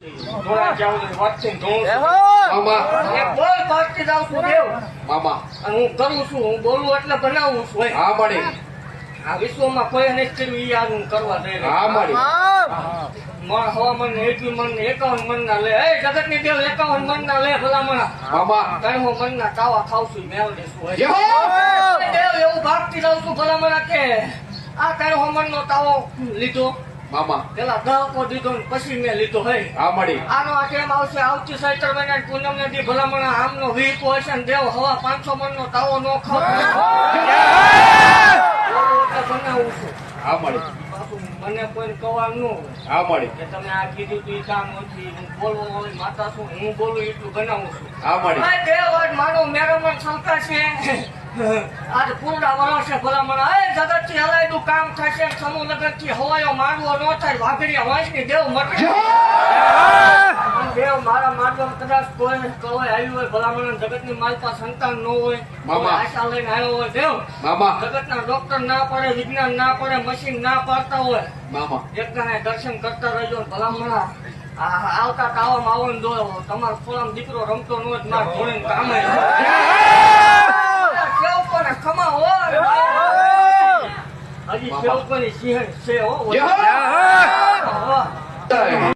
થોડા જાવ તો વાતથી ધોઉં છું. મામા એક બોલ પાડતી જાઉં છું દેવ. મામા અને હું કરું છું, હું બોલું એટલે બનાવું છું. હોય. હા મળી આ વિશ્વમાં કોઈ નથી કર્યું ઈ આ હું કરવા જઈ રહ્યો. હા મળી મણ હવામાન ને 21 મણ ને 51 મણ ના લે. એ જગત ની દેવ 51 મણ ના લે ભલામણા. મામા ત્રણ મણ ના કાવા ખાવ છું મેળવી છું. જય હો! દેવ એવું ભાગતી જાઉં છું ભલામણા કે આ ત્રણ મણ નો તાવો લીધો. મામા પેલા દહકો દીધો ને પછી મેં લીધો. હે હા મળી આનો આ કેમ આવશે? આવતી સૈત્ર મહિના પૂનમ ને દી ભલામણા આમનો વીકો હશે ને દેવ હવા 500 મણ નો તાવો નો ખાવ એટલે બનાવું છું. હા મળી બાપુ મને કોઈ કહેવાનું ન હોય હા મળી કે તમે આ કીધું તું ઈ કામ નથી. હું બોલવો હોય માતા છું, હું બોલું એટલું બનાવું છું. હા મળી આ દેવ આજ મારો મેરોમણ છલકા છે. આજ પૂરડા વરસે ભલામણા એ જગત થી હલાયદું કામ થશે. સમૂહ નગર થી હવાયો માંડવો ન થાય. વાઘડિયા વાંચની દેવ મટે. દેવ મારા માનવામાં કદાચ કોઈ કવાય આવ્યું હોય ભલામણ જગત ની માલપા સંતાન ન હોય, મામા. આશા લઈને આવ્યો હોય દેવ. મામા જગત ના ડોક્ટર ના પડે, વિજ્ઞાન ના પડે, મશીન ના પાડતા હોય. મામા એકદાને દર્શન કરતા રહેજો ભલામણા. આવતા તાવામાં આવો ને દો તમારો ખોલામાં દીકરો રમતો ન હોય માર ધોળીને કામે સેવકોને ખમા હોય. હજી સેવકોની સિંહણ છે હો. જય હો! હા.